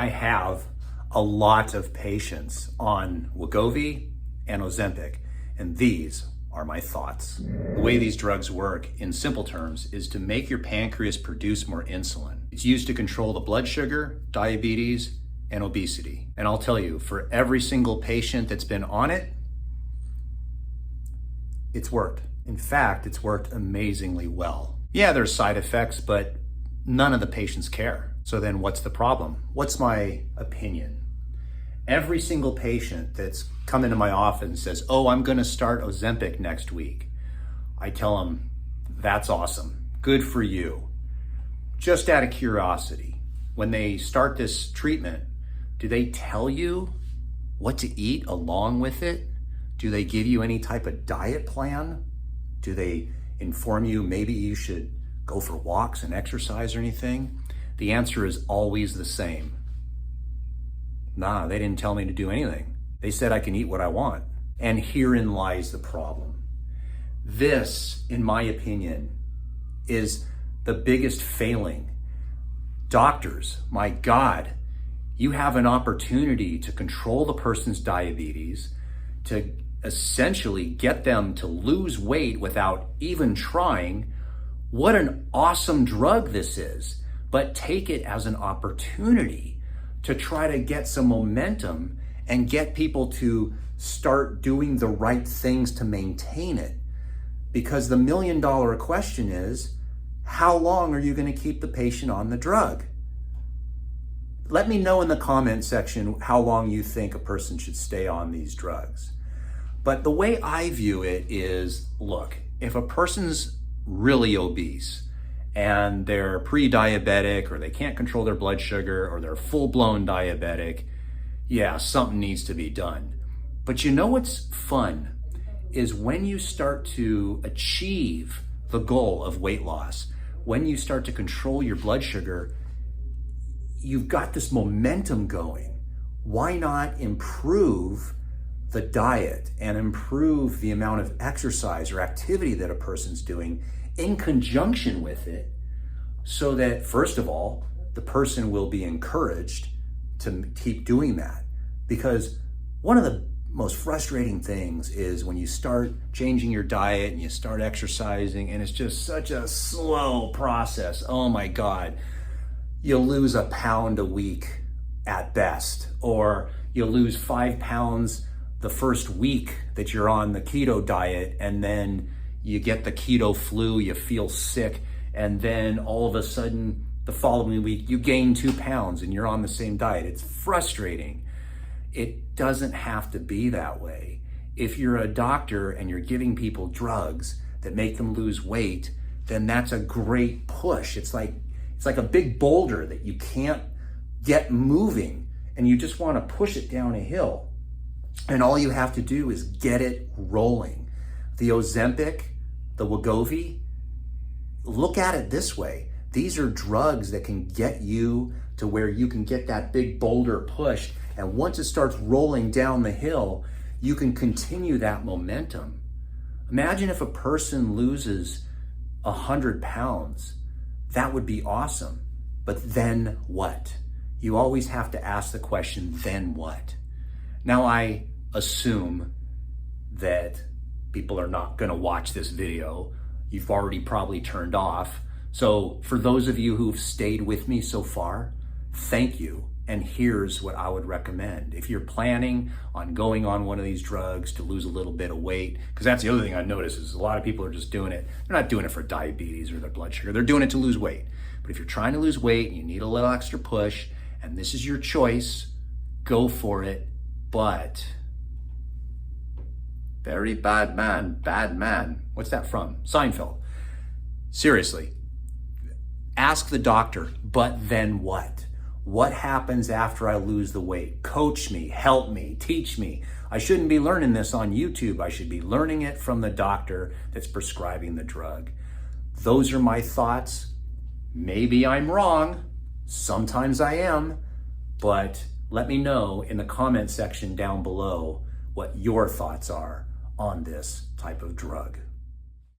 I have a lot of patients on Wegovy and Ozempic, and these are my thoughts. The way these drugs work, in simple terms, is to make your pancreas produce more insulin. It's used to control the blood sugar, diabetes, and obesity. And I'll tell you, for every single patient that's been on it, it's worked. In fact, it's worked amazingly well. Yeah, there's side effects, but none of the patients care. So then what's the problem? What's my opinion? Every single patient that's come into my office and says, oh, I'm gonna start Ozempic next week, I tell them, that's awesome, good for you. Just out of curiosity, when they start this treatment, do they tell you what to eat along with it? Do they give you any type of diet plan? Do they inform you maybe you should go for walks and exercise or anything? The answer is always the same. Nah, they didn't tell me to do anything. They said I can eat what I want. And herein lies the problem. This, in my opinion, is the biggest failing. Doctors, my God, you have an opportunity to control the person's diabetes, to essentially get them to lose weight without even trying. What an awesome drug this is, but take it as an opportunity to try to get some momentum and get people to start doing the right things to maintain it. Because the $1 million question is, how long are you going to keep the patient on the drug? Let me know in the comment section how long you think a person should stay on these drugs. But the way I view it is, look, if a person's really obese and they're pre-diabetic, or they can't control their blood sugar, or they're full-blown diabetic, yeah, something needs to be done. But you know what's fun is when you start to achieve the goal of weight loss, when you start to control your blood sugar, you've got this momentum going. Why not improve the diet and improve the amount of exercise or activity that a person's doing in conjunction with it, so that, first of all, the person will be encouraged to keep doing that? Because one of the most frustrating things is when you start changing your diet and you start exercising, and it's just such a slow process. Oh my God, you'll lose a pound a week at best, or you'll lose 5 pounds the first week that you're on the keto diet, and then you get the keto flu, you feel sick, and then all of a sudden the following week you gain 2 pounds and you're on the same diet. It's frustrating. It doesn't have to be that way. If you're a doctor and you're giving people drugs that make them lose weight, then that's a great push. It's like a big boulder that you can't get moving, and you just want to push it down a hill. And all you have to do is get it rolling. The Ozempic, the Wegovy, look at it this way. These are drugs that can get you to where you can get that big boulder pushed, and once it starts rolling down the hill, you can continue that momentum. Imagine if a person loses 100 pounds. That would be awesome. But then what? You always have to ask the question, then what? Now, I assume that people are not going to watch this video. You've already probably turned off. So for those of you who've stayed with me so far, thank you. And here's what I would recommend. If you're planning on going on one of these drugs to lose a little bit of weight, because that's the other thing I notice is a lot of people are just doing it. They're not doing it for diabetes or their blood sugar. They're doing it to lose weight. But if you're trying to lose weight and you need a little extra push, and this is your choice, go for it. But very bad man. What's that from? Seinfeld. Seriously, ask the doctor, but then what? What happens after I lose the weight? Coach me, help me, teach me. I shouldn't be learning this on YouTube. I should be learning it from the doctor that's prescribing the drug. Those are my thoughts. Maybe I'm wrong. Sometimes I am. But let me know in the comment section down below what your thoughts are on this type of drug.